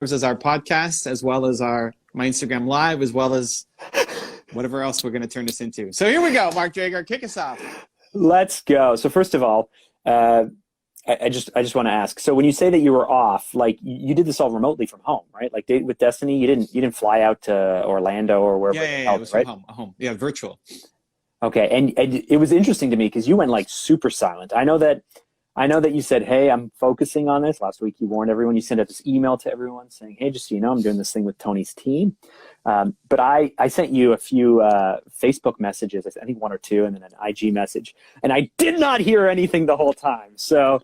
as our podcast, as well as my Instagram Live, as well as whatever else we're going to turn this into. So here we go, Mark Jager, kick us off. Let's go. So first of all, I just want to ask. So when you say that you were off, like you did this all remotely from home, right? Like Date with Destiny, you didn't fly out to Orlando or wherever. Yeah, it was right? From home. Yeah, virtual. Okay, and it was interesting to me because you went like super silent. I know that you said, "Hey, I'm focusing on this." Last week, you warned everyone. You sent out this email to everyone saying, "Hey, just so you know, I'm doing this thing with Tony's team." But I sent you a few Facebook messages. I think one or two, and then an IG message, and I did not hear anything the whole time. So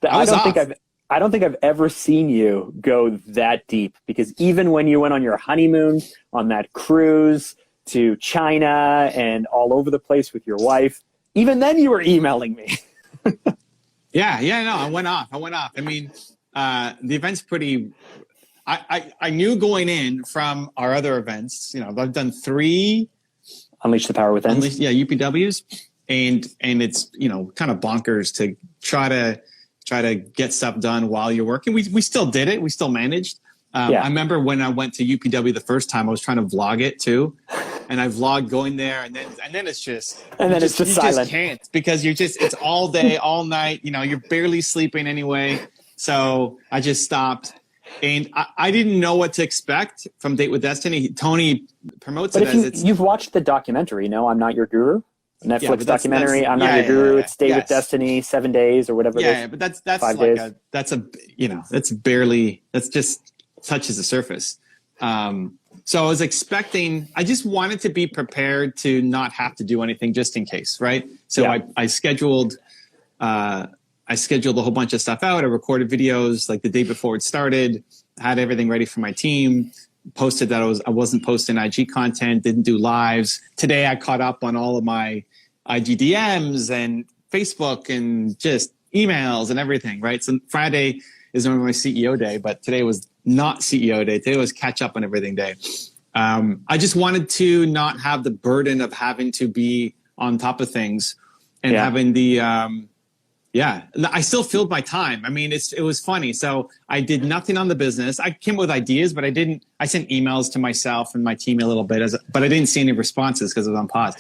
I don't think I've ever seen you go that deep, because even when you went on your honeymoon on that cruise to China and all over the place with your wife, even then you were emailing me. No, I went off. I mean, the event's pretty. I knew going in from our other events. You know, I've done 3 Unleash the Power Within. UPWs, and it's, you know, kind of bonkers to try to get stuff done while you're working. We still did it. We still managed. I remember when I went to UPW the first time, I was trying to vlog it too. And I vlogged going there, and then it's just silent. You just can't, because it's all day, all night. You know, you're barely sleeping anyway. So I just stopped, and I didn't know what to expect from Date with Destiny. Tony promotes it as you've watched the documentary, no? I'm Not Your Guru, Netflix documentary. I'm Not Your Guru. It's Date with Destiny, 7 days or whatever. Yeah, but that's 5 like days. That's just touches the surface. So I just wanted to be prepared to not have to do anything just in case, right? So I scheduled a whole bunch of stuff out. I recorded videos like the day before it started, had everything ready for my team, posted that I wasn't posting IG content, didn't do lives. Today I caught up on all of my IG DMs and Facebook and just emails and everything, right? So Friday is normally my CEO day, but today was not CEO day. Today was catch up on everything day. I just wanted to not have the burden of having to be on top of things and having the, I still filled my time. I mean, it was funny. So I did nothing on the business. I came with ideas, but I sent emails to myself and my team a little bit, but I didn't see any responses because it was on pause.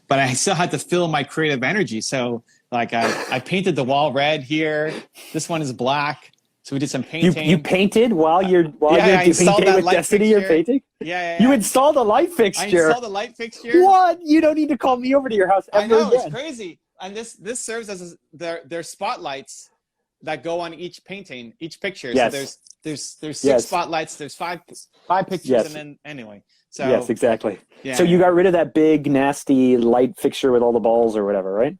But I still had to fill my creative energy. So like I painted the wall red here. This one is black. So we did some painting. You painted while you're doing Date with Destiny. You're painting. Yeah. You installed a light fixture. I installed a light fixture. What? You don't need to call me over to your house ever I know, again. it's crazy. And this serves as their spotlights that go on each painting, each picture. Yes. So there's 6 spotlights. There's five pictures, and then anyway. So yes, exactly. Yeah. So you got rid of that big nasty light fixture with all the balls or whatever, right?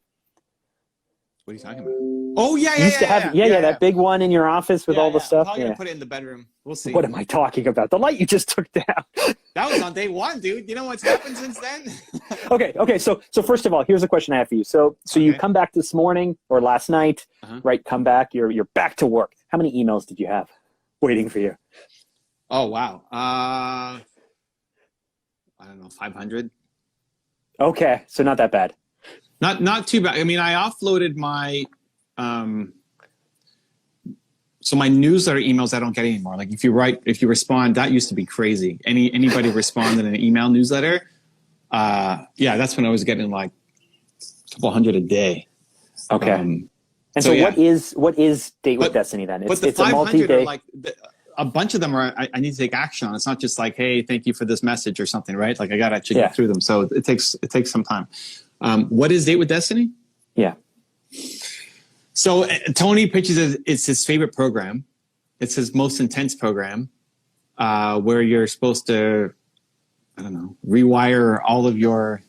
What are you talking about? Oh yeah, that big one in your office with all the stuff. I'm probably gonna put it in the bedroom. We'll see. What am I talking about? The light you just took down. That was on day 1, dude. You know what's happened since then? Okay. So first of all, here's a question I have for you. So you come back this morning or last night, right? Come back. You're back to work. How many emails did you have waiting for you? Oh wow. I don't know, 500. Okay, so not that bad. Not too bad. I mean, I offloaded my so my newsletter emails I don't get anymore. Like if you respond, that used to be crazy. Anybody respond in an email newsletter, that's when I was getting like a couple hundred a day. Okay. And so what is Date with Destiny then? It's a multi-day. Like a bunch of them are I need to take action on. It's not just like, hey, thank you for this message or something, right? Like I got to actually get through them. So it takes some time. What is Date with Destiny? Yeah. So Tony pitches it's his favorite program. It's his most intense program, where you're supposed to, I don't know, rewire all of your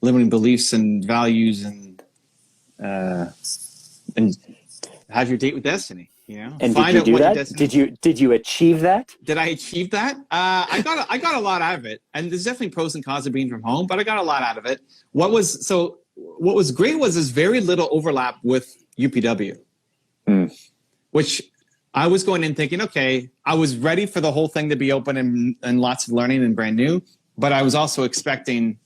limiting beliefs and values and have your date with destiny. You know, and did you do that? Did you achieve that? Did I achieve that? I got a lot out of it, and there's definitely pros and cons of being from home, but I got a lot out of it. What was great was there's very little overlap with UPW, which I was going in thinking, okay, I was ready for the whole thing to be open and lots of learning and brand new, but I was also expecting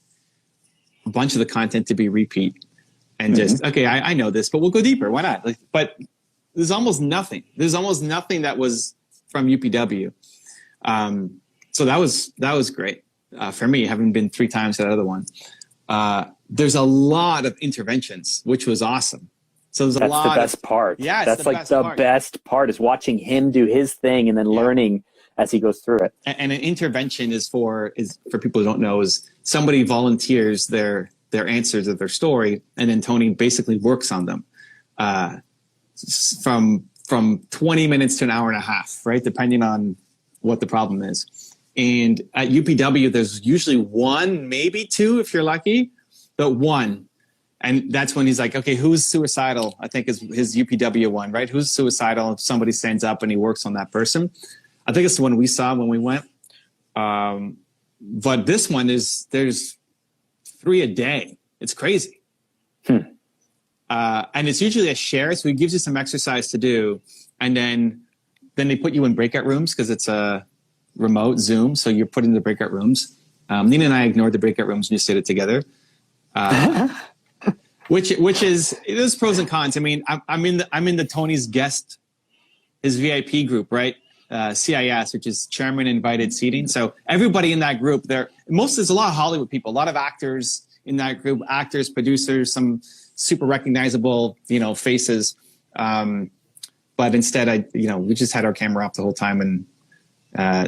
a bunch of the content to be repeat and just, okay, I know this, but we'll go deeper. Why not? But there's almost nothing. There's almost nothing that was from UPW. So that was great for me, having been 3 times to that other one. There's a lot of interventions, which was awesome. So there's a lot. That's the best part. Yeah, that's like the best part is watching him do his thing and then learning as he goes through it. And an intervention is for people who don't know, is somebody volunteers their answers of their story, and then Tony basically works on them from 20 minutes to an hour and a half, right, depending on what the problem is. And at UPW, there's usually 1, maybe 2 if you're lucky, but 1. And that's when he's like, okay, who's suicidal? I think is his UPW one, right? Who's suicidal? If somebody stands up and he works on that person. I think it's the one we saw when we went. But this one there's 3 a day. It's crazy. And it's usually a share. So he gives you some exercise to do. And then they put you in breakout rooms because it's a remote Zoom. So you're put in the breakout rooms. Nina and I ignored the breakout rooms and just did it together. Which is, there's pros and cons. I mean, I'm in the Tony's guest, his VIP group, right? CIS, which is chairman invited seating. So everybody in that group, there's a lot of Hollywood people, a lot of actors in that group, actors, producers, some super recognizable, faces. But instead, we just had our camera off the whole time, and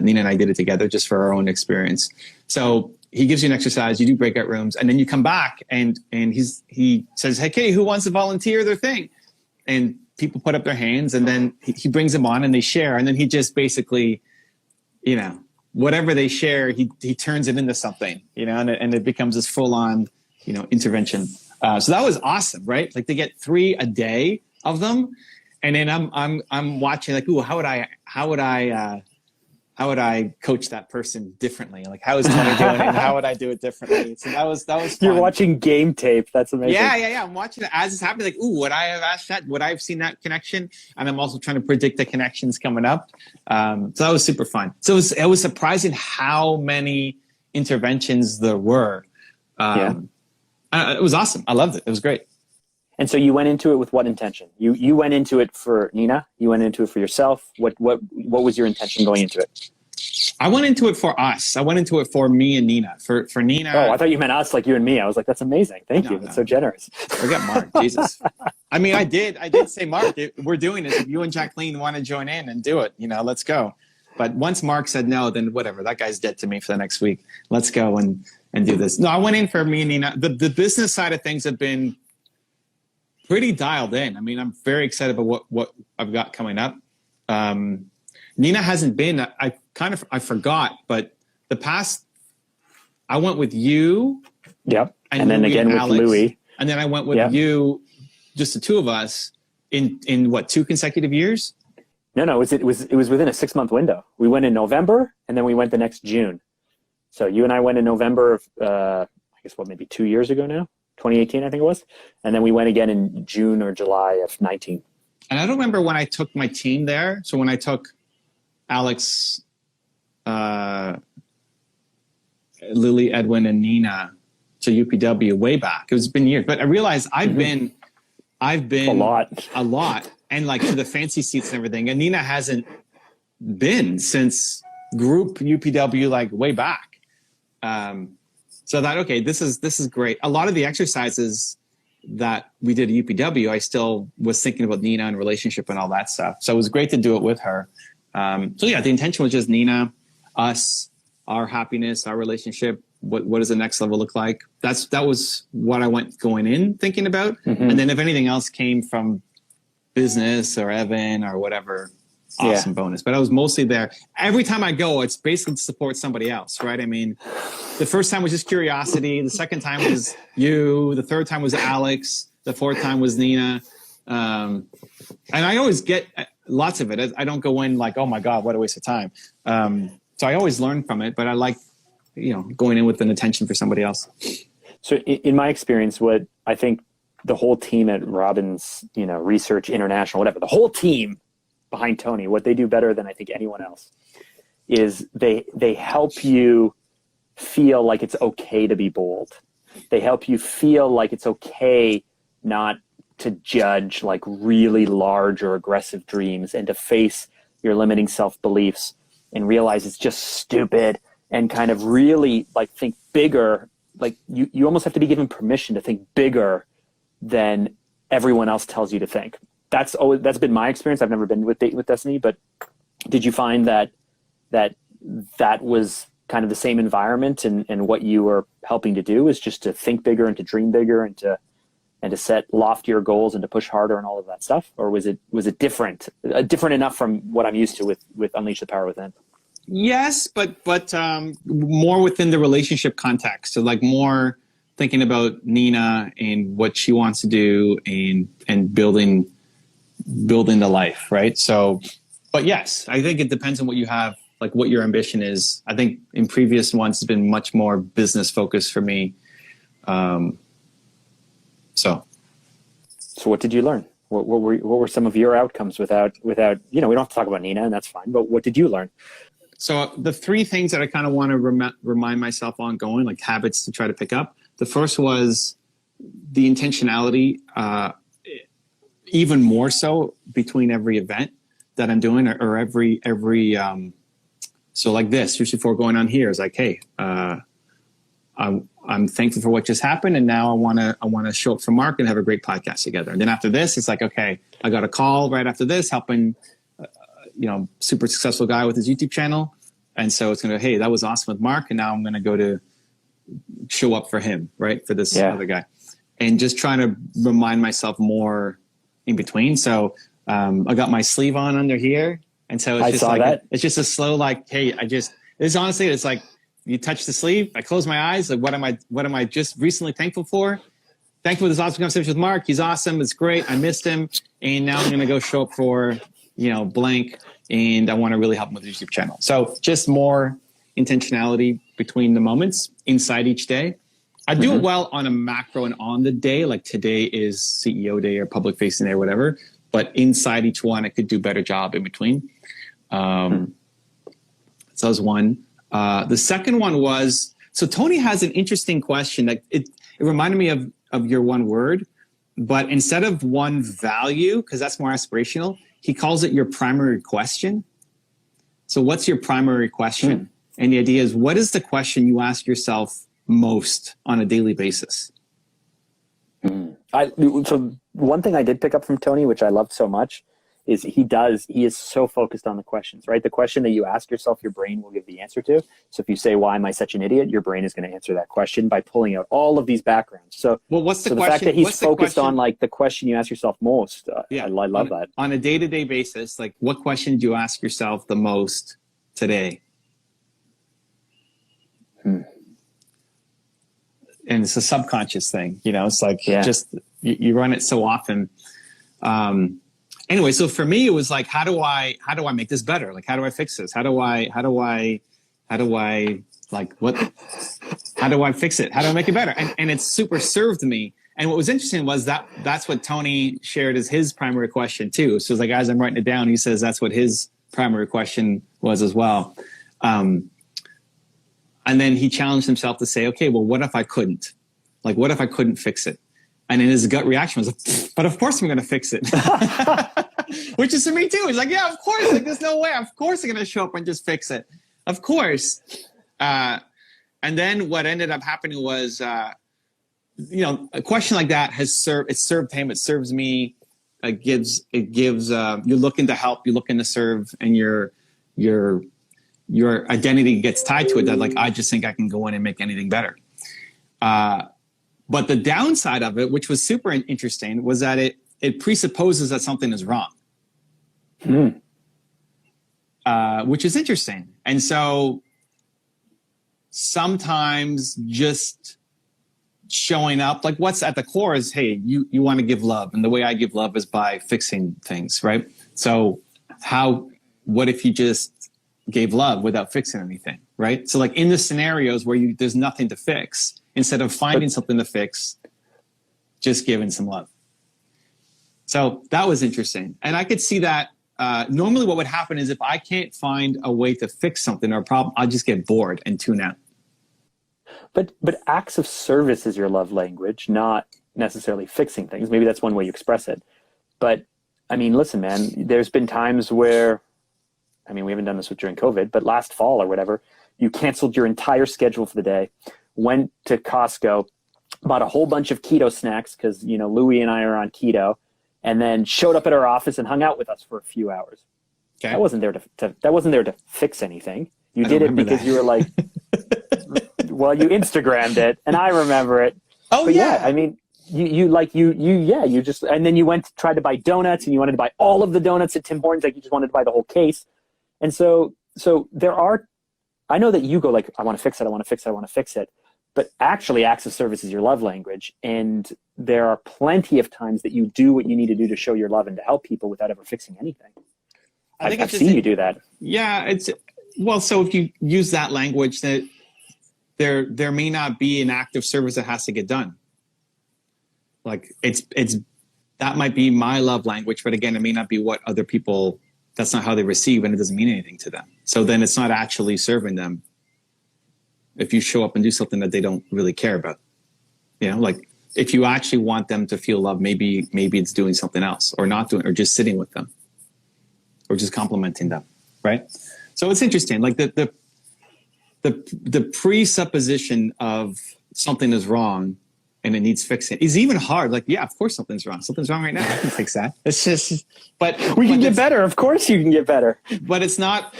Nina and I did it together just for our own experience. So he gives you an exercise, you do breakout rooms, and then you come back and he says, hey, who wants to volunteer their thing? And people put up their hands, and then he brings them on and they share. And then he just basically, whatever they share, he turns it into something, and it becomes this full on, intervention. So that was awesome, right? Like, they get 3 a day of them. And then I'm watching like, ooh, how would I coach that person differently? Like, how is Tony doing it? And how would I do it differently? So that was fun. You're watching game tape. That's amazing. Yeah. I'm watching it as it's happening. Like, ooh, would I have asked that? Would I have seen that connection? And I'm also trying to predict the connections coming up. So that was super fun. So it was surprising how many interventions there were. It was awesome. I loved it. It was great. And so you went into it with what intention? You went into it for Nina? You went into it for yourself? What was your intention going into it? I went into it for us. I went into it for me and Nina. For Nina. Oh, I thought you meant us, like you and me. I was like, that's amazing. Thank you. That's so generous. Forget Mark. Jesus. I mean, I did say, Mark, we're doing this. If you and Jacqueline want to join in and do it, let's go. But once Mark said no, then whatever. That guy's dead to me for the next week. Let's go and do this. No, I went in for me and Nina. The business side of things have been pretty dialed in. I mean, I'm very excited about what I've got coming up. Nina hasn't been. I forgot, but the past, I went with you. Yep. And then again with Alex, Louis. And then I went with you, just the 2 of us, in what, 2 consecutive years? No, it was within a 6-month window. We went in November, and then we went the next June. So you and I went in November of, I guess maybe 2 years ago now. 2018, I think it was. And then we went again in June or July of 19. And I don't remember when I took my team there. So when I took Alex, Lily, Edwin, and Nina to UPW way back. It's been years. But I realized I've been a lot. And like to the fancy seats and everything. And Nina hasn't been since group UPW, like way back. So I thought, okay, this is great. A lot of the exercises that we did at UPW, I still was thinking about Nina and relationship and all that stuff. So it was great to do it with her. So yeah, the intention was just Nina, us, our happiness, our relationship. What does the next level look like? That was what I went going in thinking about. Mm-hmm. And then if anything else came from business or Evan or whatever, awesome bonus. But I was mostly there. Every time I go, it's basically to support somebody else, right? I mean, the first time was just curiosity. The second time was you. The third time was Alex. The fourth time was Nina. And I always get lots of it. I don't go in like, oh my God, what a waste of time. So I always learn from it, but I like, going in with an intention for somebody else. So in my experience, what I think the whole team at Robbins, Research International, whatever, the whole team behind Tony, what they do better than I think anyone else is they help you feel like it's okay to be bold. They help you feel like it's okay not to judge like really large or aggressive dreams and to face your limiting self-beliefs and realize it's just stupid, and kind of really like think bigger. Like you almost have to be given permission to think bigger than everyone else tells you to think. That's been my experience. I've never been with Date with Destiny, but did you find that was kind of the same environment, and what you were helping to do is just to think bigger and to dream bigger and to set loftier goals and to push harder and all of that stuff? Or was it different enough from what I'm used to with Unleash the Power Within? Yes, but more within the relationship context. So like more thinking about Nina and what she wants to do and building the life, right? So, but yes, I think it depends on what you have, like what your ambition is. I think in previous ones, it's been much more business focused for me. So what did you learn? What were some of your outcomes without, we don't have to talk about Nina, and that's fine, but what did you learn? So the three things that I kind of want to remind myself ongoing, like habits to try to pick up. The first was the intentionality, even more so between every event that I'm doing or every so like this, just before going on here is like, hey, I'm thankful for what just happened, and now I want to show up for Mark and have a great podcast together. And then after this, it's like, okay, I got a call right after this, helping super successful guy with his YouTube channel, and so it's gonna, hey, that was awesome with Mark, and now I'm gonna go to show up for him, right, for this other guy, and just trying to remind myself more in between. So I got my sleeve on under here, and so it's it's just a slow, like, hey, it's like, you touch the sleeve, I close my eyes, like what am I just recently thankful for? Thankful for this awesome conversation with Mark. He's awesome, it's great, I missed him, and now I'm gonna go show up for blank, and I want to really help him with his YouTube channel. So just more intentionality between the moments inside each day. I do it well on a macro and on the day, like today is CEO day or public facing day or whatever, but inside each one, I could do a better job in between. So that was one. The second one was, so Tony has an interesting question that it reminded me of your one word, but instead of one value, because that's more aspirational, he calls it your primary question. So what's your primary question? And the idea is, what is the question you ask yourself most on a daily basis? So one thing I did pick up from Tony, which I loved so much, is he is so focused on the questions, right? The question that you ask yourself, your brain will give the answer to. So if you say, why am I such an idiot? Your brain is going to answer that question by pulling out all of these backgrounds. So, what's the question? The fact that he's focused on like the question you ask yourself most, I love that. On a day-to-day basis, like what question do you ask yourself the most today? And it's a subconscious thing, it's like just you run it so often. Anyway, so for me, it was like, how do I make this better? Like, how do I fix this? How do I fix it? How do I make it better? And it super served me. And what was interesting was that's what Tony shared as his primary question too. So it's like, as I'm writing it down, he says that's what his primary question was as well. And then he challenged himself to say, okay, well, what if I couldn't? Like, what if I couldn't fix it? And then his gut reaction was, but of course I'm going to fix it. Which is for me too. He's like, yeah, of course. Like, there's no way. Of course I'm going to show up and just fix it. Of course. And then what ended up happening was, a question like that it served him. It serves me. It gives, you're looking to help, you're looking to serve, and your identity gets tied to it, that like, I just think I can go in and make anything better. But the downside of it, which was super interesting, was that it presupposes that something is wrong, which is interesting. And so sometimes just showing up, like what's at the core is, hey, you want to give love. And the way I give love is by fixing things, right? So what if you just gave love without fixing anything, right? So like in the scenarios where there's nothing to fix, instead of finding something to fix, just giving some love. So that was interesting. And I could see that normally what would happen is if I can't find a way to fix something or a problem, I'll just get bored and tune out. But acts of service is your love language, not necessarily fixing things. Maybe that's one way you express it. But I mean, listen, man, there's been times where I mean, we haven't done this with during COVID, but last fall or whatever, you canceled your entire schedule for the day, went to Costco, bought a whole bunch of keto snacks because, you know, Louie and I are on keto, and then showed up at our office and hung out with us for a few hours. Okay. That wasn't there to fix anything. You did it because you were like, well, you Instagrammed it, and I remember it. Oh, but yeah. I mean, you just, and then you went to try to buy donuts, and you wanted to buy all of the donuts at Tim Hortons, like you just wanted to buy the whole case. And so there are, I know that you go like, I want to fix it, I want to fix it, I want to fix it. But actually, acts of service is your love language. And there are plenty of times that you do what you need to do to show your love and to help people without ever fixing anything. I've seen you do that. Yeah, well, so if you use that language, that there may not be an act of service that has to get done. Like that might be my love language, but again, it may not be what other people, that's not how they receive, and it doesn't mean anything to them. So then it's not actually serving them if you show up and do something that they don't really care about. You know, like if you actually want them to feel love, maybe it's doing something else, or not doing, or just sitting with them, or just complimenting them, right? So it's interesting, like the presupposition of something is wrong and it needs fixing is even hard. Like, yeah, of course something's wrong. Something's wrong right now. I can fix that. It's just, but we can get better. Of course you can get better. But it's not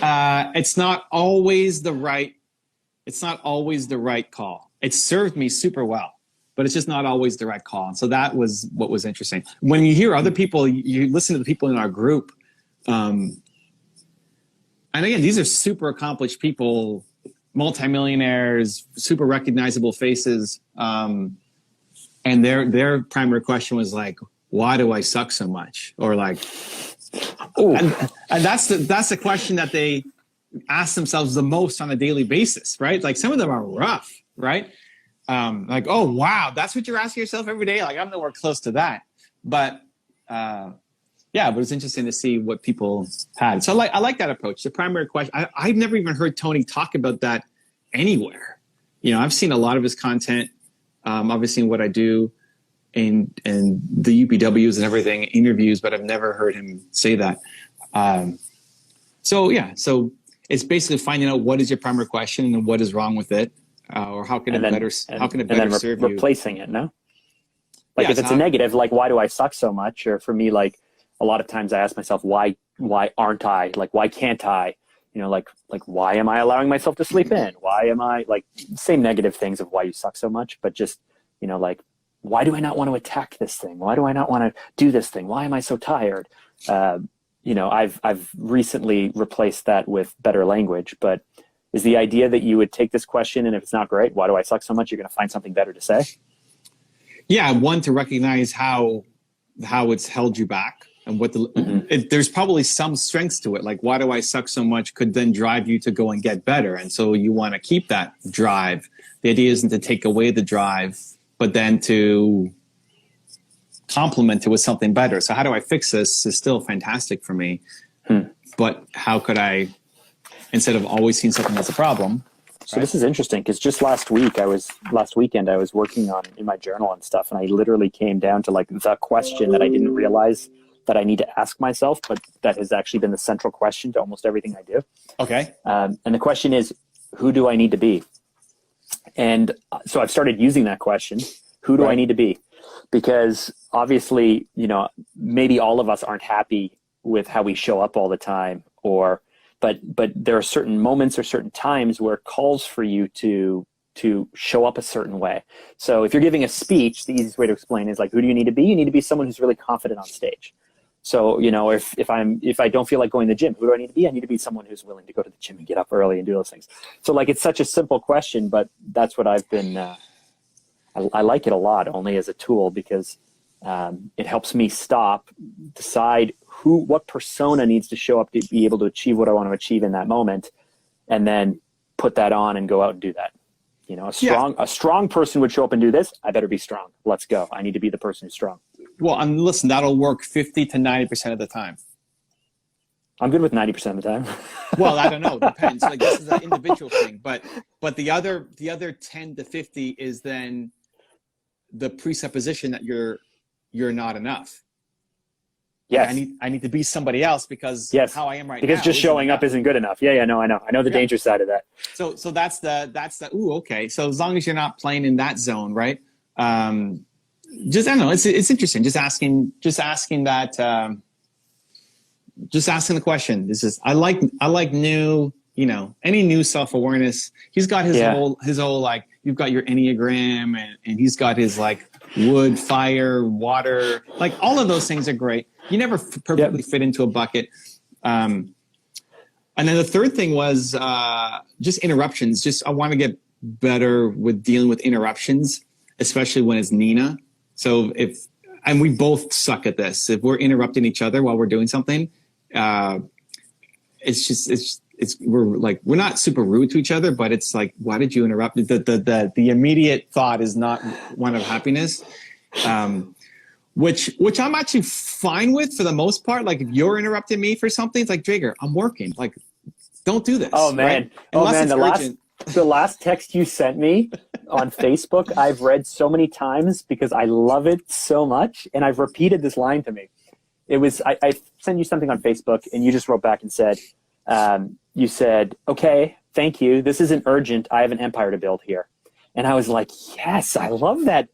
always the right call. It served me super well, but it's just not always the right call. And so that was what was interesting. When you hear other people, you listen to the people in our group, and again, these are super accomplished people, multimillionaires, super recognizable faces. And their primary question was like, why do I suck so much? Or like, and that's the question that they ask themselves the most on a daily basis, right? Like some of them are rough, right? Like, oh, wow, that's what you're asking yourself every day? Like I'm nowhere close to that. But, yeah, but it's interesting to see what people had. So I like that approach. The primary question, I've never even heard Tony talk about that anywhere. You know, I've seen a lot of his content, obviously in what I do and the UPWs and everything, interviews, but I've never heard him say that. So it's basically finding out what is your primary question and what is wrong with it, or how can it better serve you? Replacing it, no? Like if it's a negative, like why do I suck so much? Or for me, like a lot of times I ask myself, why aren't I? Like why can't I? You know, like why am I allowing myself to sleep in? Why am I like same negative things of why you suck so much, but just, you know, like why do I not want to attack this thing? Why do I not want to do this thing? Why am I so tired? You know, I've recently replaced that with better language, but is the idea that you would take this question and if it's not great, why do I suck so much? You're going to find something better to say. Yeah. One, to recognize how it's held you back and what there's probably some strengths to it. Like, why do I suck so much could then drive you to go and get better. And so you want to keep that drive. The idea isn't to take away the drive, but then to complement it with something better. So how do I fix this is still fantastic for me. But how could I, instead of always seeing something as a problem? So this is interesting because just last weekend I was working on in my journal and stuff, and I literally came down to like the question that I didn't realize that I need to ask myself, but that has actually been the central question to almost everything I do. Okay. And the question is, who do I need to be? And so I've started using that question. Who do I need to be? Because obviously, you know, maybe all of us aren't happy with how we show up all the time, but there are certain moments or certain times where it calls for you to show up a certain way. So if you're giving a speech, the easiest way to explain is like, who do you need to be? You need to be someone who's really confident on stage. So, you know, if I don't feel like going to the gym, who do I need to be? I need to be someone who's willing to go to the gym and get up early and do those things. So like, it's such a simple question, but that's what I've been, I like it a lot only as a tool because it helps me decide what persona needs to show up to be able to achieve what I want to achieve in that moment, and then put that on and go out and do that. You know, a strong person would show up and do this. I better be strong. Let's go. I need to be the person who's strong. Well, and listen, that'll work 50 to 90% of the time. I'm good with 90% of the time. Well, I don't know. It depends. Like this is an individual thing, but the other 10 to 50 is then the presupposition that you're not enough. Yes. I need to be somebody else because Yes. how I am right now. Because just showing up isn't good enough. Yeah, no, I know. I know the danger side of that. So that's the ooh, okay. So as long as you're not playing in that zone, right? Just I don't know. It's interesting. Just asking that. Just asking the question. This is I like new. Any new self-awareness. He's got his whole like. You've got your Enneagram, and he's got his like wood, fire, water. Like all of those things are great. You never perfectly fit into a bucket. And then the third thing was just interruptions. Just I want to get better with dealing with interruptions, especially when it's Nina. So and we both suck at this. If we're interrupting each other while we're doing something, we're not super rude to each other, but it's like, why did you interrupt? The immediate thought is not one of happiness. Which I'm actually fine with for the most part. Like if you're interrupting me for something, it's like, Drager, I'm working. Like, don't do this. Oh man. Right? The last text you sent me on Facebook, I've read so many times because I love it so much. And I've repeated this line to me. It was, I sent you something on Facebook and you just wrote back and said, you said, okay, thank you. This isn't urgent. I have an empire to build here. And I was like, yes, I love that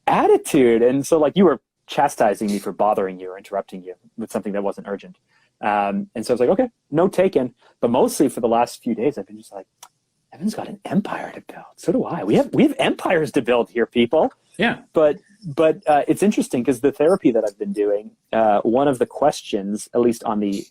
attitude. And so like you were chastising me for bothering you or interrupting you with something that wasn't urgent. And so I was like, okay, no taken. But mostly for the last few days, I've been just like, Evan's got an empire to build. So do I. We have empires to build here, people. Yeah. But it's interesting because the therapy that I've been doing, one of the questions, at least on the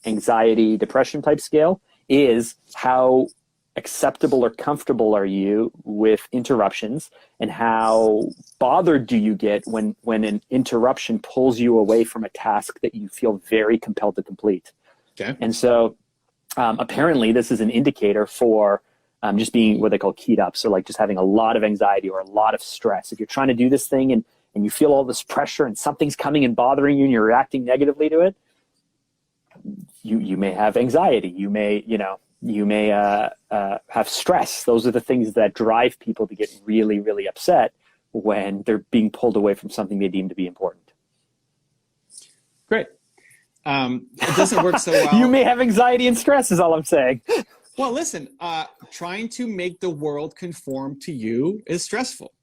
anxiety, depression type scale, is how acceptable or comfortable are you with interruptions, and how bothered do you get when an interruption pulls you away from a task that you feel very compelled to complete. Okay. And so apparently this is an indicator for just being what they call keyed up. So like just having a lot of anxiety or a lot of stress. If you're trying to do this thing and you feel all this pressure and something's coming and bothering you and you're reacting negatively to it, you may have anxiety. You may have stress. Those are the things that drive people to get really, really upset when they're being pulled away from something they deem to be important. Great. It doesn't work so well. You may have anxiety and stress is all I'm saying. Well, listen, trying to make the world conform to you is stressful.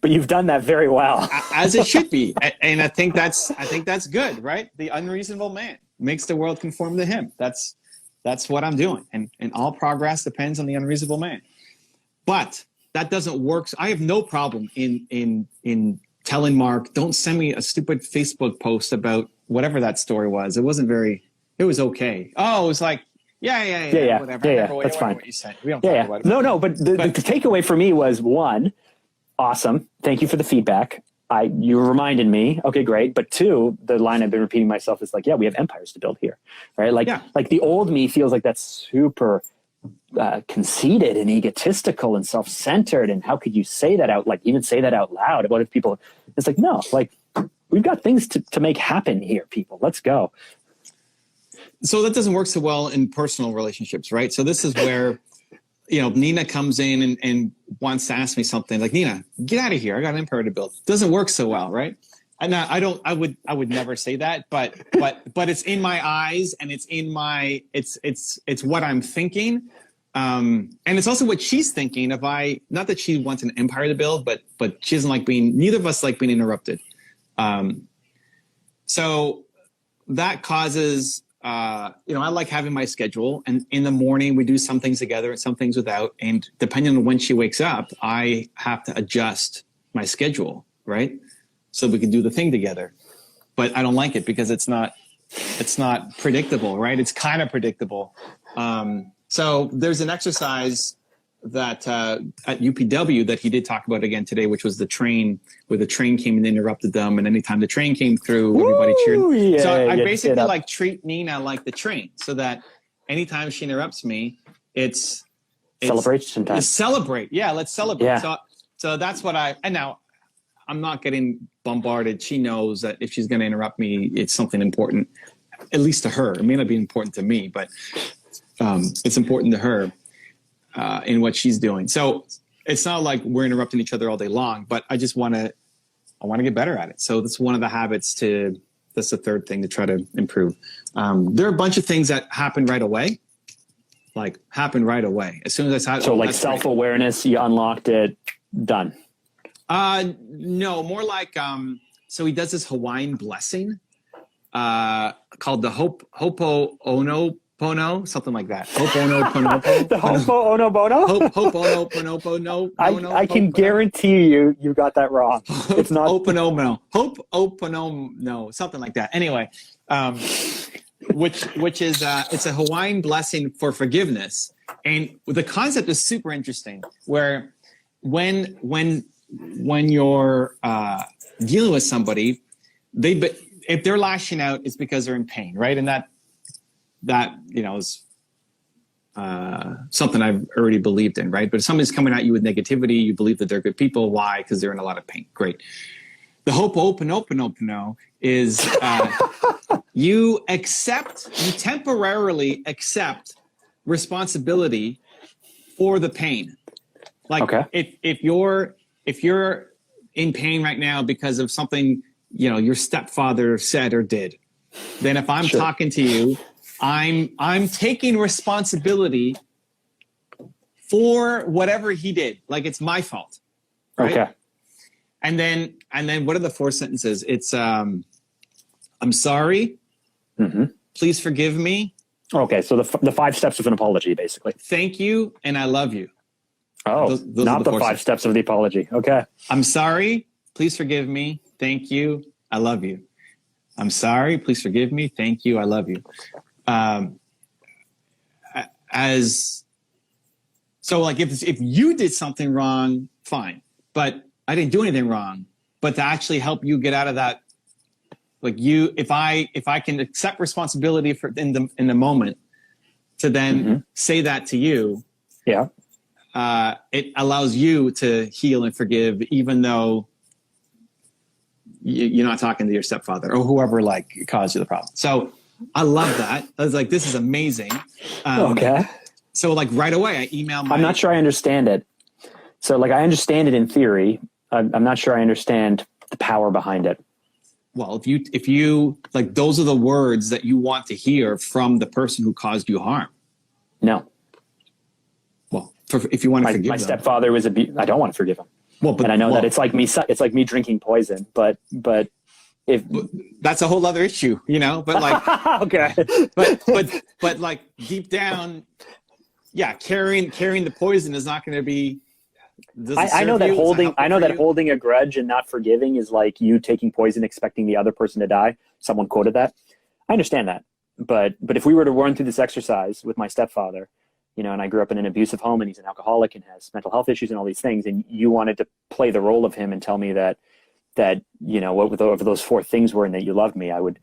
But you've done that very well. As it should be. And I think that's good, right? The unreasonable man makes the world conform to him. That's what I'm doing. And all progress depends on the unreasonable man. But that doesn't work. So I have no problem in telling Mark, don't send me a stupid Facebook post about whatever that story was. It was okay. Oh, it was like, yeah, whatever. Yeah, that's fine. What you said. We don't talk about it. No, but the takeaway for me was, one, awesome. Thank you for the feedback. You reminded me. Okay, great. But two, the line I've been repeating myself is like, yeah, we have empires to build here, right? Like the old me feels like that's super conceited and egotistical and self-centered. And how could you say that out? Like even say that out loud? What if people? It's like, no, like we've got things to make happen here, people. Let's go. So that doesn't work so well in personal relationships, right? So this is where, Nina comes in and wants to ask me something like, Nina, get out of here. I got an empire to build. Doesn't work so well, right? And I would never say that, but it's in my eyes and it's in it's what I'm thinking. And it's also what she's thinking. Not that she wants an empire to build, but she doesn't like neither of us like being interrupted. So that causes, I like having my schedule, and in the morning we do some things together and some things without. And depending on when she wakes up, I have to adjust my schedule, right? So we can do the thing together. But I don't like it because it's not predictable, right? It's kind of predictable. So there's an exercise that at UPW that he did talk about again today, which was the train, where the train came and interrupted them, and anytime the train came through, everybody cheered. Yeah, so I basically like treat Nina like the train, so that anytime she interrupts me, it's celebration time. Celebrate, yeah, let's celebrate. Yeah. So that's what and now I'm not getting bombarded. She knows that if she's going to interrupt me, it's something important, at least to her. It may not be important to me, but it's important to her. In what she's doing. So it's not like we're interrupting each other all day long, but I just want to want to get better at it. So that's one of the habits that's the third thing to try to improve. There are a bunch of things that happen right away. As soon as I saw it. So like self-awareness, you unlocked it, done. No, more like, so he does this Hawaiian blessing, called the Ho'oponopono, something like that. Ho'oponopono. The Ho'oponopono? Ho'oponopono. I can guarantee you got that wrong. It's not Ho'oponopono, something like that. Anyway, which is it's a Hawaiian blessing for forgiveness, and the concept is super interesting. Where when you're dealing with somebody, if they're lashing out, it's because they're in pain, right? And that is something I've already believed in, right? But if somebody's coming at you with negativity, you believe that they're good people. Why? Because they're in a lot of pain. Great. The Ho'oponopono is you temporarily accept responsibility for the pain. Like if you're in pain right now because of something, your stepfather said or did, then if I'm talking to you, I'm taking responsibility for whatever he did. Like it's my fault. Right? Okay. And then what are the 4 sentences? It's I'm sorry. Mm-hmm. Please forgive me. Okay, so the 5 steps of an apology, basically. Thank you, and I love you. Oh, those not the 5 steps of the apology. Okay. I'm sorry. Please forgive me. Thank you. I love you. I'm sorry. Please forgive me. Thank you. I love you. So like if you did something wrong, fine, but I didn't do anything wrong. But to actually help you get out of that, like if I can accept responsibility for in the moment, to then say that to you, it allows you to heal and forgive, even though you're not talking to your stepfather or whoever caused you the problem. So I love that. I was like, this is amazing. Okay. So right away, I emailed I'm not sure I understand it. So I understand it in theory. I'm not sure I understand the power behind it. Well, if you those are the words that you want to hear from the person who caused you harm. No. Well, if you want to forgive my them. stepfather was I don't want to forgive him. Well, and I know that it's like me drinking poison, but if that's a whole other issue, but okay. but deep down, carrying the poison is not going to be. I know that holding a grudge and not forgiving is like you taking poison expecting the other person to die. Someone quoted that. I understand that. But if we were to run through this exercise with my stepfather, and I grew up in an abusive home and he's an alcoholic and has mental health issues and all these things, and you wanted to play the role of him and tell me that whatever those 4 things were and that you loved me, I would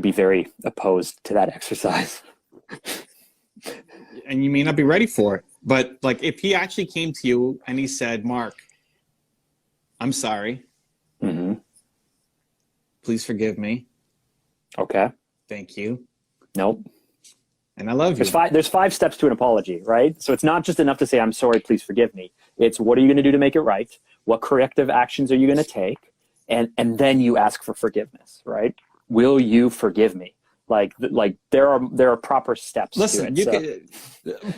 be very opposed to that exercise. And you may not be ready for it. But if he actually came to you and he said, Mark, I'm sorry. Mm-hmm. Please forgive me. Okay. Thank you. Nope. And I love you. There's 5 steps to an apology, right? So it's not just enough to say, I'm sorry, please forgive me. It's what are you going to do to make it right? What corrective actions are you going to take? And then you ask for forgiveness, right? Will you forgive me? There are proper steps. Listen, to it.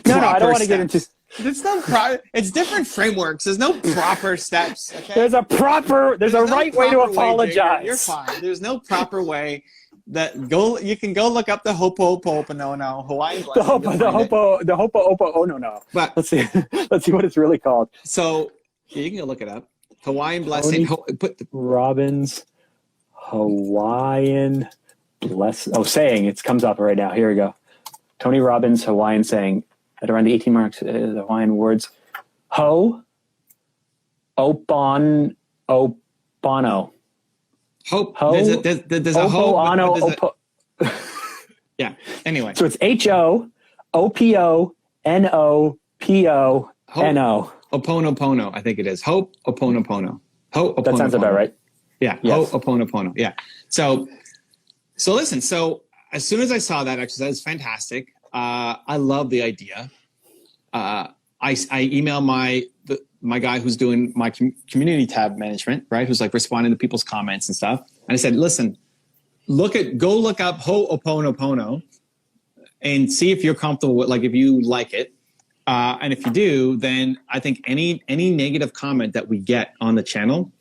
No, I don't want to get into. It's different frameworks. There's no proper steps. Okay? There's a right way to apologize. You're fine. There's no proper way. You can go look up the Ho'oponopono Hawaiian blessing. The Ho'oponopono. But let's see what it's really called. So you can go look it up. Hawaiian blessing. Robbins Hawaiian blessing. Oh, saying it comes up right now. Here we go. Tony Robbins Hawaiian saying at around the 18 marks. The Hawaiian words Ho'oponopono. Hope. There's a hope. Yeah. Anyway. So it's HOOPONOPONO. Oponopono, I think it is. Hope Oponopono. That sounds about right. Yeah. Yes. Oponopono. Yeah. So listen. So as soon as I saw that exercise, it's fantastic. I love the idea. I email my guy who's doing my community tab management, right? Who's like responding to people's comments and stuff. And I said, listen, go look up Ho'oponopono and see if you're comfortable with, like, if you like it. And if you do, then I think any negative comment that we get on the channel,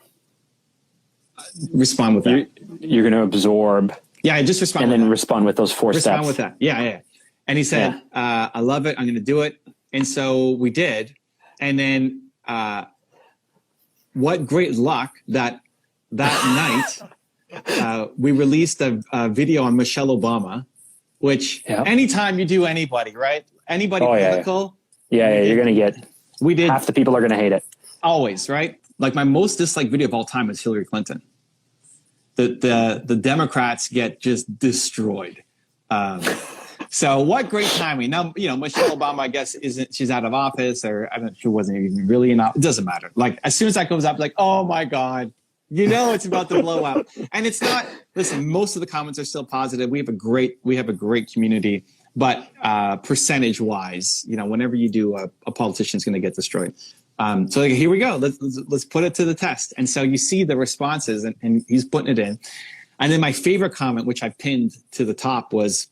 respond with that. You're going to absorb. Yeah, just respond. And then respond with those 4 steps. Respond with that. Yeah. And he said, I love it. I'm going to do it. And so we did. And then what great luck that night we released a video on Michelle Obama, which anytime you do anybody, right? Anybody political. Yeah, you're going to get, we did. Half the people are going to hate it. Always, right? Like my most disliked video of all time is Hillary Clinton. The Democrats get just destroyed. So what great timing. Now, Michelle Obama, I guess, she's out of office, or I don't know, she wasn't even really in office. It doesn't matter. Like as soon as that comes up, like, oh my God, it's about to blow up. And it's not, listen, most of the comments are still positive. We have a great community, but percentage wise, whenever you do, a politician's going to get destroyed. So like, here we go. Let's put it to the test. And so you see the responses, and he's putting it in. And then my favorite comment, which I pinned to the top, was,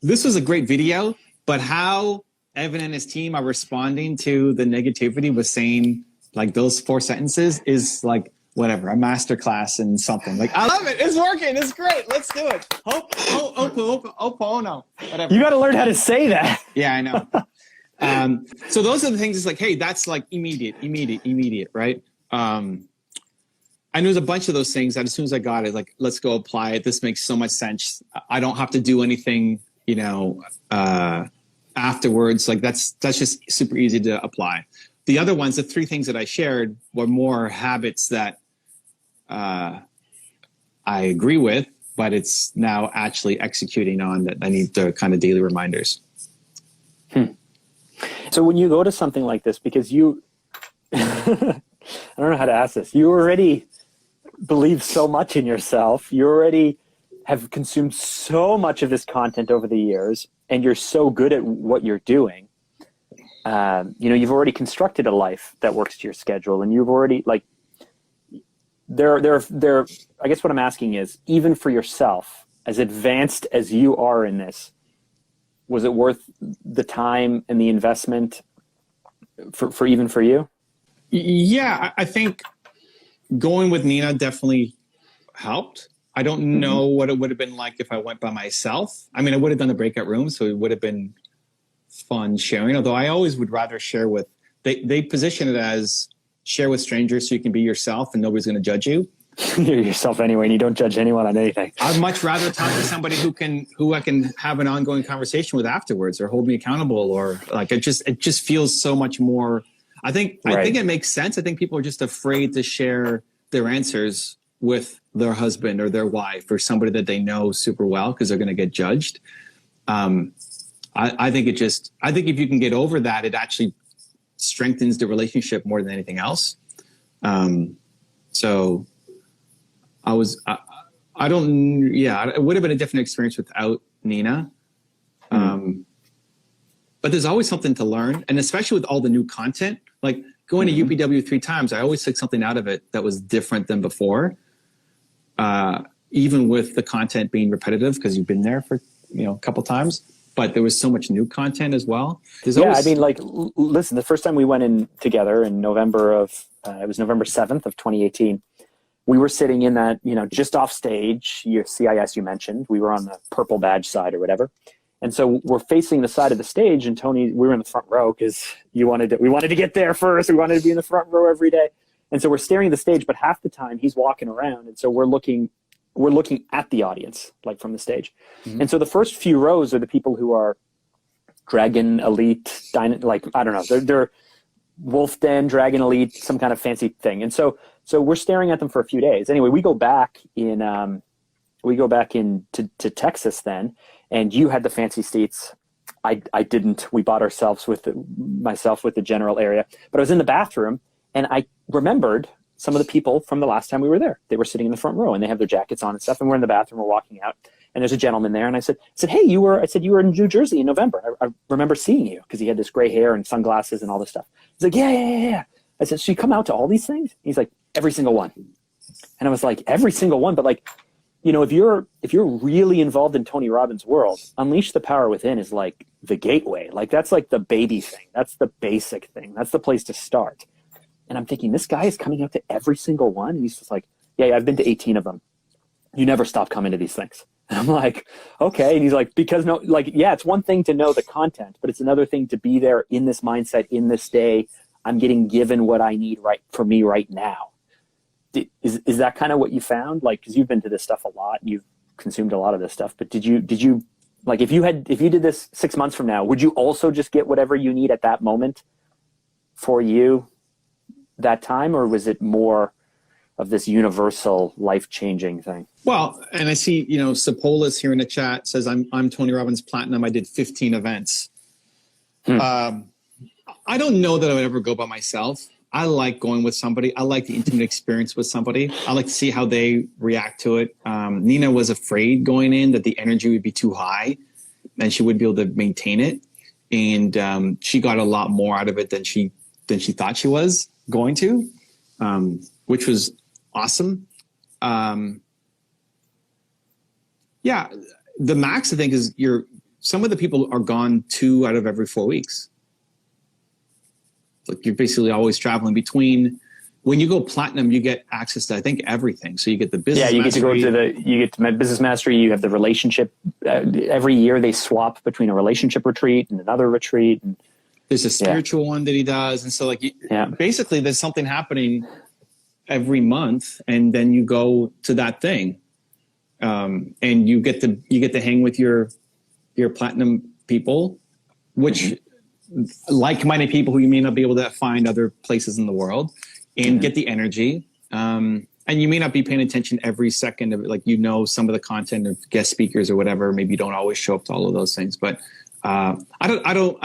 this was a great video, but how Evan and his team are responding to the negativity was saying, like, those 4 sentences is like, whatever, a masterclass in something. Like, I love it. It's working. It's great. Let's do it. Ho'oponopono. Whatever. You got to learn how to say that. Yeah, I know. So those are the things. It's like, hey, that's like immediate, right? And there's a bunch of those things that as soon as I got it, like, let's go apply it. This makes so much sense. I don't have to do anything, afterwards. Like that's just super easy to apply. The other ones, the 3 things that I shared, were more habits that I agree with, but it's now actually executing on that. I need the kind of daily reminders. So when you go to something like this, because you, I don't know how to ask this, you already believe so much in yourself. You already have consumed so much of this content over the years, and you're so good at what you're doing. You've already constructed a life that works to your schedule, and you've already, like, I guess what I'm asking is, even for yourself, as advanced as you are in this, was it worth the time and the investment for you? Yeah, I think going with Nina definitely helped. I don't know what it would have been like if I went by myself. I mean, I would have done the breakout room, so it would have been fun sharing, although I always would rather share with, they position it as share with strangers so you can be yourself and nobody's going to judge you. You're yourself anyway, and you don't judge anyone on anything. I'd much rather talk to somebody who I can have an ongoing conversation with afterwards, or hold me accountable, or like, it just feels so much more. I think it makes sense. I think people are just afraid to share their answers with their husband or their wife or somebody that they know super well, because they're going to get judged. I think if you can get over that, it actually strengthens the relationship more than anything else. So it would have been a different experience without Nina. But there's always something to learn. And especially with all the new content, like going to UPW 3 times, I always took something out of it that was different than before. Even with the content being repetitive, because you've been there for, a couple times, but there was so much new content as well. Listen, the first time we went in together in November it was November 7th of 2018. We were sitting in that, just off stage, your CIS you mentioned. We were on the purple badge side or whatever. And so we're facing the side of the stage, and Tony, we were in the front row because we wanted to get there first. We wanted to be in the front row every day. And so we're staring at the stage, but half the time he's walking around. And so we're looking at the audience, like from the stage. Mm-hmm. And so the first few rows are the people who are Dragon Elite, they're Wolf Den, Dragon Elite, some kind of fancy thing. And so we're staring at them for a few days. Anyway, we go back to Texas then, and you had the fancy seats. I didn't. We bought ourselves myself with the general area. But I was in the bathroom, and I remembered some of the people from the last time we were there. They were sitting in the front row, and they have their jackets on and stuff, and we're in the bathroom, we're walking out. and there's a gentleman there. And I said, hey, you were in New Jersey in November. I remember seeing you, because he had this gray hair and sunglasses and all this stuff. He's like, yeah. I said, so you come out to all these things? He's like, every single one. And I was like, every single one. But like, you know, if you're really involved in Tony Robbins' world, Unleash the Power Within is like the gateway. Like, that's like the baby thing. That's the basic thing. That's the place to start. And I'm thinking, this guy is coming out to every single one. And he's just like, yeah, I've been to 18 of them. You never stop coming to these things. And I'm like, okay. And he's like, because no, like, yeah, it's one thing to know the content, but it's another thing to be there in this mindset, in this day. I'm getting given what I need right for me right now. Is that kind of what you found? Like, because you've been to this stuff a lot, you've consumed a lot of this stuff, but did you like, if you did this 6 months from now, would you also just get whatever you need at that moment for you that time? Or was it more of this universal life-changing thing? Well, and I see, you know, Sapolis here in the chat says, I'm Tony Robbins Platinum. I did 15 events. I don't know that I would ever go by myself. I like going with somebody. I like the intimate experience with somebody. I like to see how they react to it. Nina was afraid going in that the energy would be too high and she wouldn't be able to maintain it. And she got a lot more out of it than she thought she was going to, which was awesome. Yeah, the max, I think, is some of the people are gone 2 out of every 4 weeks. Like, you're basically always traveling between. When you go platinum, you get access to, I think, everything. So you get the business. Yeah, you get to business mastery. You have the relationship. Every year they swap between a relationship retreat and another retreat. And there's a spiritual one that he does, and so like, basically, there's something happening every month, and then you go to that thing, and you get to hang with your platinum people, which. Like-minded people who you may not be able to find other places in the world, and get the energy. And you may not be paying attention every second of it. Like, you know, some of the content of guest speakers or whatever, maybe you don't always show up to all of those things, but I don't know.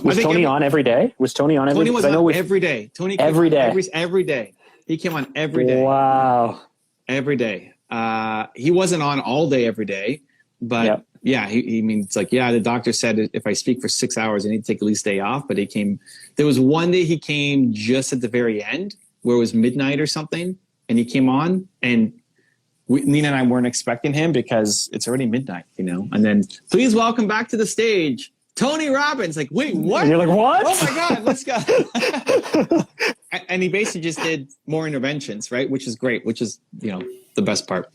Was Tony on every day? Was Tony on every day? Tony was on every day. Tony came every day. Every day. He came on every day. Wow. Every day. He wasn't on all day every day, but yeah, he means like, yeah, the doctor said if I speak for 6 hours, I need to take at least a day off. But he came, there was one day he came just at the very end where it was midnight or something. And he came on, and Nina and I weren't expecting him because it's already midnight, you know? And then, please welcome back to the stage, Tony Robbins. Like, wait, what? And you're like, what? Oh my God, let's go. And he basically just did more interventions, right? Which is great, which is, you know, the best part.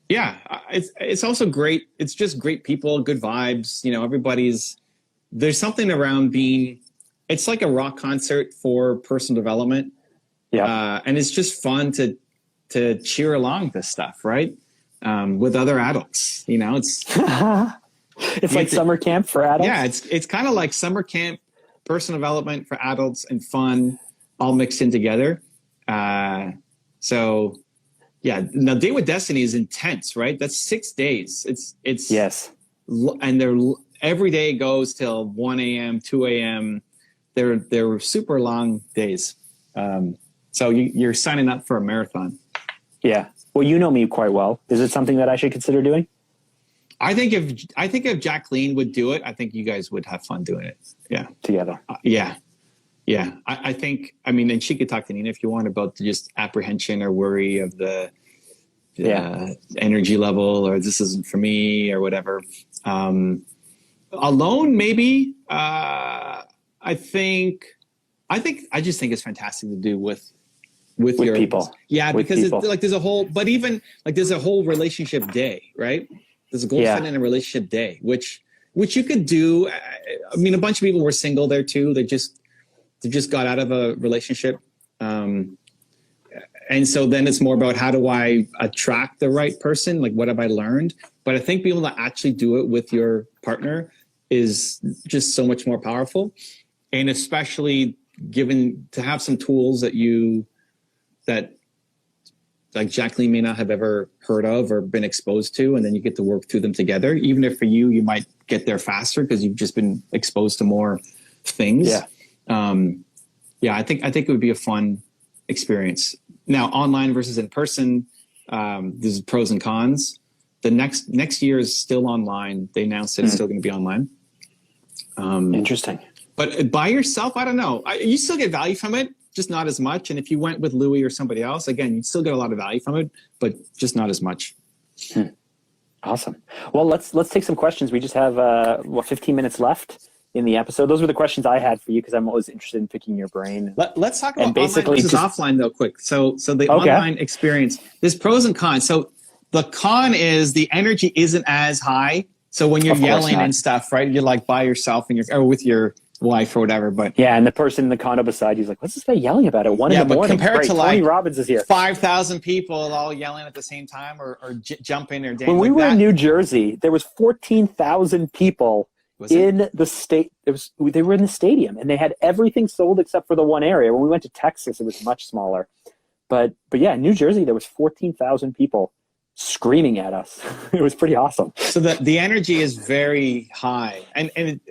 Yeah, it's also great. It's just great people, good vibes. You know, there's something around being, it's like a rock concert for personal development. Yeah. And it's just fun to cheer along this stuff, right? With other adults, you know, it's like summer camp for adults. Yeah, it's kind of like summer camp, personal development for adults, and fun all mixed in together. So yeah, now Day with Destiny is intense, right? That's 6 days. It's yes, and every day goes till 1 a.m., 2 a.m. They're super long days. So you're signing up for a marathon. Yeah. Well, you know me quite well. Is it something that I should consider doing? I think if Jacqueline would do it, I think you guys would have fun doing it. Yeah. Together. Yeah. I think, I mean, and she could talk to Nina if you want about just apprehension or worry of the energy level, or this isn't for me or whatever. Alone, maybe. I just think it's fantastic to do with your people. Yeah, with because people. It's like there's a whole relationship day, right? There's a goal setting and a relationship day, which you could do. I mean, a bunch of people were single there too. They just got out of a relationship. And so then it's more about, how do I attract the right person? Like, what have I learned? But I think being able to actually do it with your partner is just so much more powerful. And especially given to have some tools that like Jacqueline may not have ever heard of or been exposed to, and then you get to work through them together. Even if for you might get there faster because you've just been exposed to more things. Yeah. I think it would be a fun experience. now online versus in person, there's pros and cons. The next year is still online. They announced it's still going to be online. Interesting. But by yourself, I don't know. You still get value from it, just not as much. And if you went with Louis or somebody else, again, you'd still get a lot of value from it, but just not as much. Awesome. Well, let's take some questions. We just have 15 minutes left in the episode. Those were the questions I had for you because I'm always interested in picking your brain. Let's talk about online versus offline though, quick. So the online experience, there's pros and cons. So the con is the energy isn't as high. So when you're yelling and stuff, right? You're like by yourself and or with your wife or whatever. But yeah, and the person in the condo beside you is like, "What's this guy yelling about at 1 in the morning?" Compared to Tony Robbins is here. 5,000 people all yelling at the same time or jumping or dancing. When we were in New Jersey, there was 14,000 people in the state. They were in the stadium and they had everything sold except for the one area. When we went to Texas, it was much smaller. But yeah, in New Jersey, there was 14,000 people screaming at us. It was pretty awesome. So the energy is very high and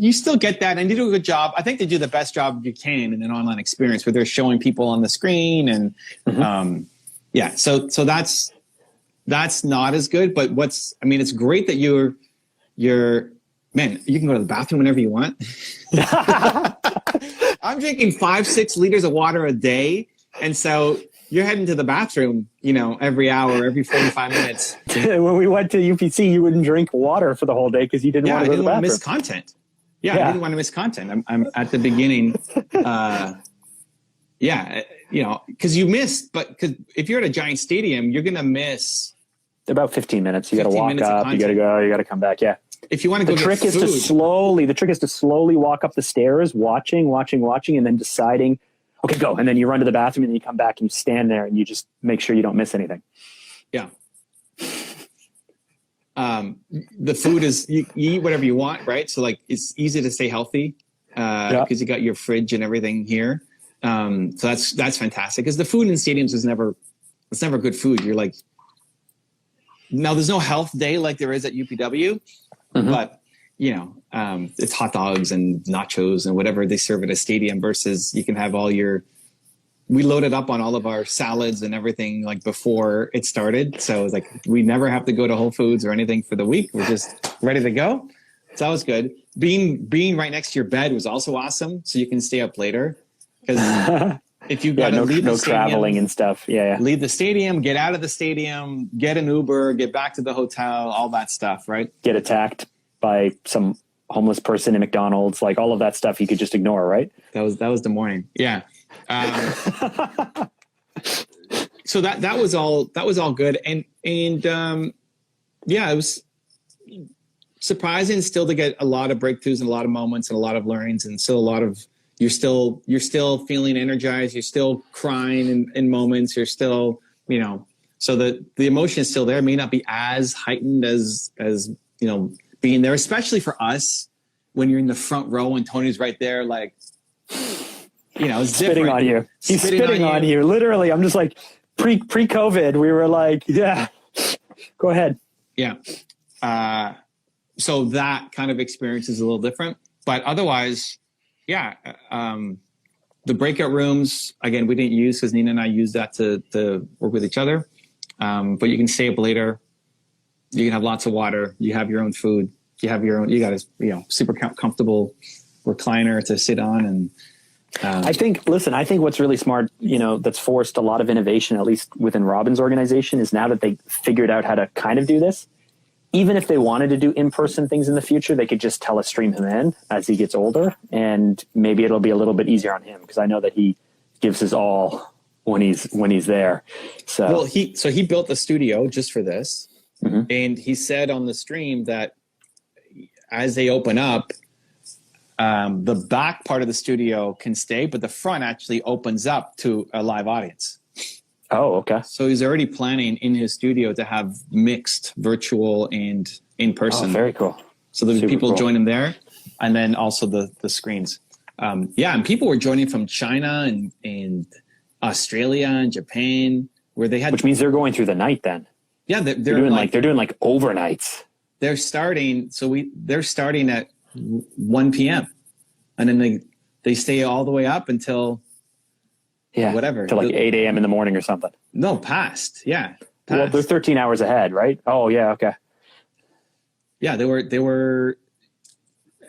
you still get that and you do a good job. I think they do the best job you can in an online experience where they're showing people on the screen and so that's not as good, but it's great that you're man, you can go to the bathroom whenever you want. I'm drinking 5-6 liters of water a day. And so you're heading to the bathroom, every hour, every 45 minutes. When we went to UPC, you wouldn't drink water for the whole day because you didn't want to go to the bathroom. I didn't want to miss content. I didn't want to miss content. I'm at the beginning. Because you missed, because if you're at a giant stadium, you're going to miss about 15 minutes. You got to walk up, you got to go, you got to come back. Yeah. If you want to go, the trick is to slowly walk up the stairs, watching, and then deciding, okay, go. And then you run to the bathroom and then you come back and you stand there and you just make sure you don't miss anything. Yeah. The food is, you eat whatever you want, right? So like, it's easy to stay healthy because you got your fridge and everything here. So that's fantastic because the food in stadiums is never good food. You're like, now there's no health day like there is at UPW, but it's hot dogs and nachos and whatever they serve at a stadium versus you can have we loaded up on all of our salads and everything like before it started. So it's like, we never have to go to Whole Foods or anything for the week. We're just ready to go. So that was good. Being right next to your bed was also awesome. So you can stay up later because if you got to leave the stadium, traveling and stuff. Yeah. Leave the stadium, get out of the stadium, get an Uber, get back to the hotel, all that stuff, right? Get attacked by some homeless person in McDonald's, like all of that stuff you could just ignore, right? That was the morning. Yeah. So that was all good. And it was surprising still to get a lot of breakthroughs and a lot of moments and a lot of learnings and still a lot of, you're still feeling energized. You're still crying in moments. You're still, so the emotion is still there. It may not be as heightened as being there, especially for us when you're in the front row and Tony's right there, like, it's spitting different. on you. He's spitting on you. Literally, I'm just like pre-COVID. We were like, yeah, go ahead. Yeah. So that kind of experience is a little different, but otherwise, yeah. The breakout rooms, again, we didn't use because Nina and I used that to work with each other. But you can stay up later. You can have lots of water. You have your own food. You got a, super comfortable recliner to sit on. And I think what's really smart, that's forced a lot of innovation, at least within Robbins' organization, is now that they figured out how to kind of do this. Even if they wanted to do in-person things in the future, they could just telestream him in as he gets older, and maybe it'll be a little bit easier on him because I know that he gives his all when he's there. So he built the studio just for this, and he said on the stream that as they open up, the back part of the studio can stay, but the front actually opens up to a live audience. Oh, okay. So he's already planning in his studio to have mixed virtual and in person. Oh, very cool. So there's people join him there, and then also the screens. And people were joining from China and Australia and Japan, where they had, which means they're going through the night. Then they're doing overnights. They're starting at 1 p.m. and then they stay all the way up until Yeah. Whatever. To like 8 a.m. in the morning or something. No, past. Yeah. Well, they're 13 hours ahead, right? Oh yeah. Okay. Yeah. They were,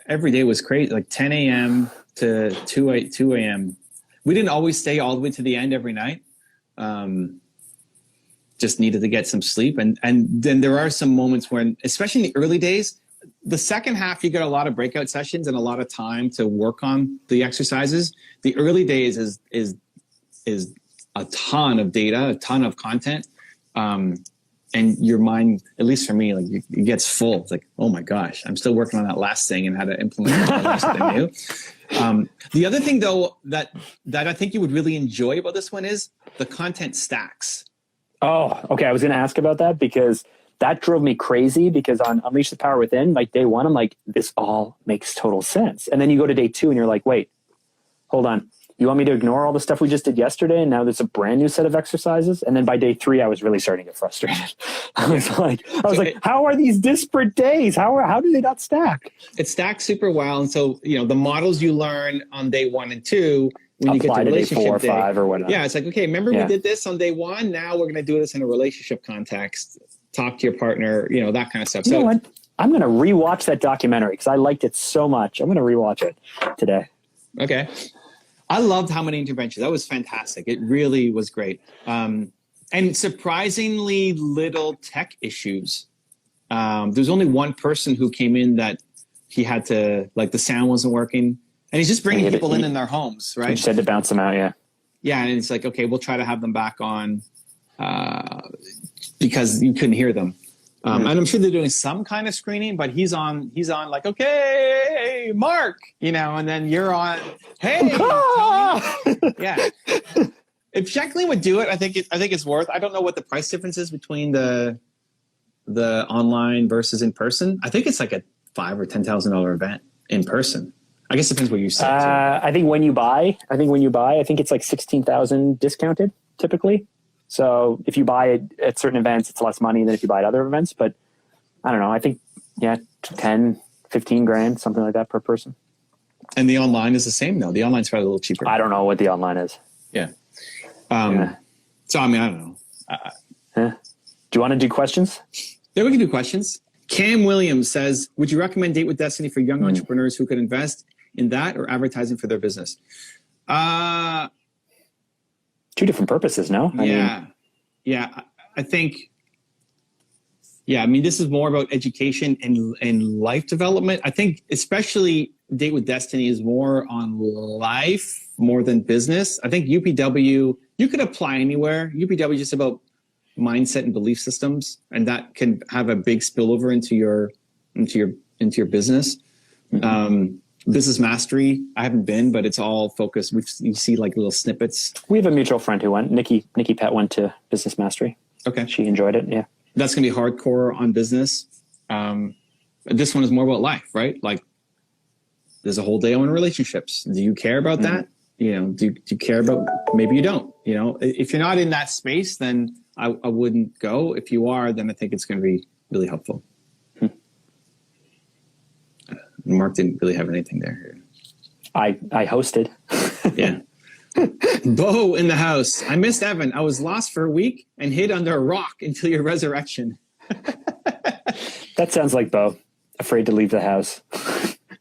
every day was crazy. Like 10 a.m. to 2 a.m. We didn't always stay all the way to the end every night. Just needed to get some sleep. And then there are some moments when, especially in the early days, the second half, you get a lot of breakout sessions and a lot of time to work on the exercises. The early days is a ton of data, a ton of content. And your mind, at least for me, like it gets full. It's like, oh my gosh, I'm still working on that last thing and how to implement something new. The other thing though, that I think you would really enjoy about this one is the content stacks. Oh, okay. I was going to ask about that because that drove me crazy because on Unleash the Power Within, like day one, I'm like, this all makes total sense. And then you go to day two and you're like, wait, hold on. You want me to ignore all the stuff we just did yesterday? And now there's a brand new set of exercises. And then by day three, I was really starting to get frustrated. I was like, how are these disparate days? How do they not stack? It stacks super well. And so, the models you learn on day 1 and 2, when you get to day 4 or 5 or whatnot. Yeah, it's like, okay, remember we did this on day 1? Now we're going to do this in a relationship context. Talk to your partner, that kind of stuff. You know what? I'm going to rewatch that documentary because I liked it so much. I'm going to rewatch it today. Okay. I loved How Many Interventions. That was fantastic. It really was great. And surprisingly little tech issues. There's only one person who came in that he had to, like the sound wasn't working. And he's just bringing people in their homes, right? You just had to bounce them out, yeah. Yeah, and it's like, okay, we'll try to have them back on because you couldn't hear them. And I'm sure they're doing some kind of screening, but he's on like, okay, Mark, and then you're on, hey, yeah. If Jacqueline would do it, I think it's worth. I don't know what the price difference is between the online versus in person. I think it's like a $5,000 or $10,000 event in person. I guess it depends what you say. I think when you buy, I think it's like 16,000 discounted typically. So if you buy it at certain events, it's less money than if you buy at other events. But I don't know. I think 10, 15 grand, something like that per person. And the online is the same though. The online's probably a little cheaper. I don't know what the online is. Yeah. So I mean, I don't know. Do you want to do questions? Yeah, we can do questions. Cam Williams says, would you recommend Date with Destiny for young entrepreneurs who could invest in that or advertising for their business? Two different purposes, no? Yeah. I think, I mean, this is more about education and life development. I think especially Date with Destiny is more on life more than business. I think UPW, you could apply anywhere. UPW is just about mindset and belief systems, and that can have a big spillover into your business. Business Mastery, I haven't been, but it's all focused. You see like little snippets. We have a mutual friend who went. Nikki Pett went to Business Mastery. Okay, she enjoyed it. Yeah, that's gonna be hardcore on business. This one is more about life, right? Like, there's a whole day on relationships. Do you care about that? Do you care about? Maybe you don't. If you're not in that space, then I wouldn't go. If you are, then I think it's going to be really helpful. Mark didn't really have anything there. I hosted. Yeah. Bo in the house. I missed Evan. I was lost for a week and hid under a rock until your resurrection. That sounds like Bo. Afraid to leave the house.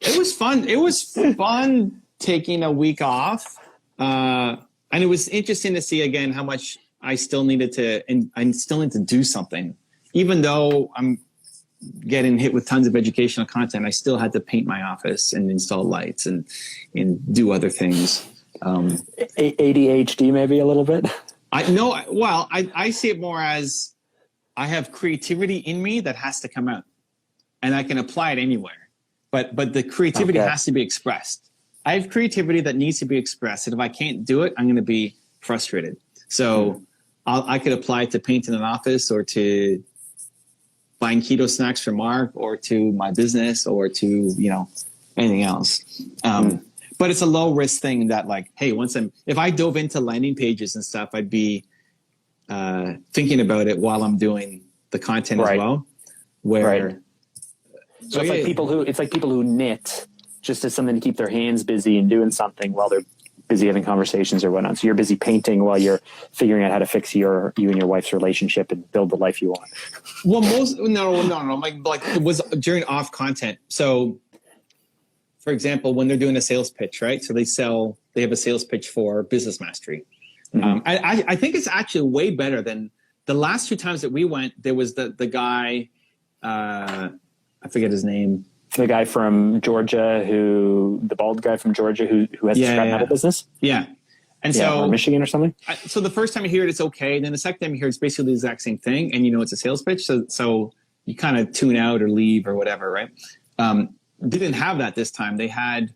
It was fun. It was fun taking a week off. And it was interesting to see again how much I still needed to, and I still need to do something. Even though I'm getting hit with tons of educational content, I still had to paint my office and install lights and do other things. ADHD maybe a little bit? I see it more as I have creativity in me that has to come out, and I can apply it anywhere. But the creativity has to be expressed. I have creativity that needs to be expressed, and if I can't do it, I'm going to be frustrated. So I could apply it to painting an office, or to buying keto snacks for Mark, or to my business, or to anything else. But it's a low risk thing that, like, hey, if I dove into landing pages and stuff, I'd be thinking about it while I'm doing the content as well. So it's like people who knit just as something to keep their hands busy and doing something while they're busy having conversations or whatnot. So you're busy painting while you're figuring out how to fix you and your wife's relationship and build the life you want. Well, no. Like it was during off content. So, for example, when they're doing a sales pitch, right? So they have a sales pitch for business mastery. Mm-hmm. I think it's actually way better than the last 2 times that we went. There was the guy, I forget his name. The guy from Georgia the bald guy from Georgia who has a scrap metal business. Yeah. And so or Michigan or something. So the first time you hear it, it's okay. And then the second time you hear it, it's basically the exact same thing. And it's a sales pitch. So you kind of tune out or leave or whatever, right? Didn't have that this time. They had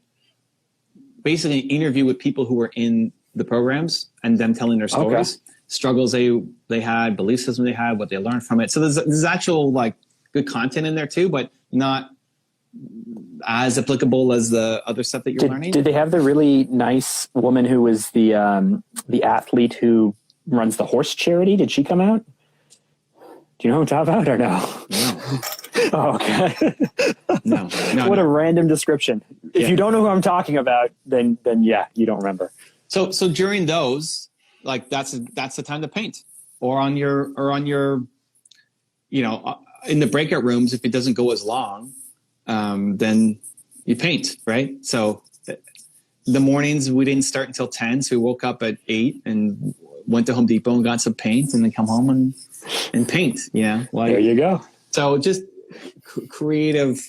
basically an interview with people who were in the programs and them telling their stories, struggles they had, belief system they had, what they learned from it. So there's actual like good content in there too, but not as applicable as the other stuff that you're learning. Did they have the really nice woman who was the athlete who runs the horse charity? Did she come out? Do you know who I'm talking about or no? No. Oh, okay. No. What a random description. If you don't know who I'm talking about, then yeah, you don't remember. So during those, like that's the time to paint, or on your in the breakout rooms, if it doesn't go as long, then you paint, right? So the mornings we didn't start until 10, so we woke up at 8 and went to Home Depot and got some paint, and then come home and paint. There you go. So just creative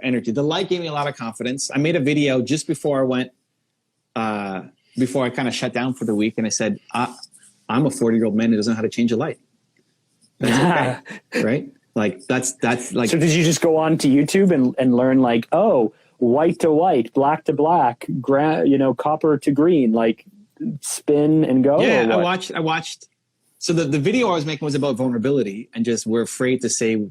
energy. The light gave me a lot of confidence. I made a video just before I went, before I kind of shut down for the week, and I said, I'm a 40-year-old man who doesn't know how to change a light. That's okay, right? Like that's like. So did you just go on to YouTube and learn like, white to white, black to black, copper to green, like spin and go? Yeah, I watched. So the video I was making was about vulnerability and just we're afraid to say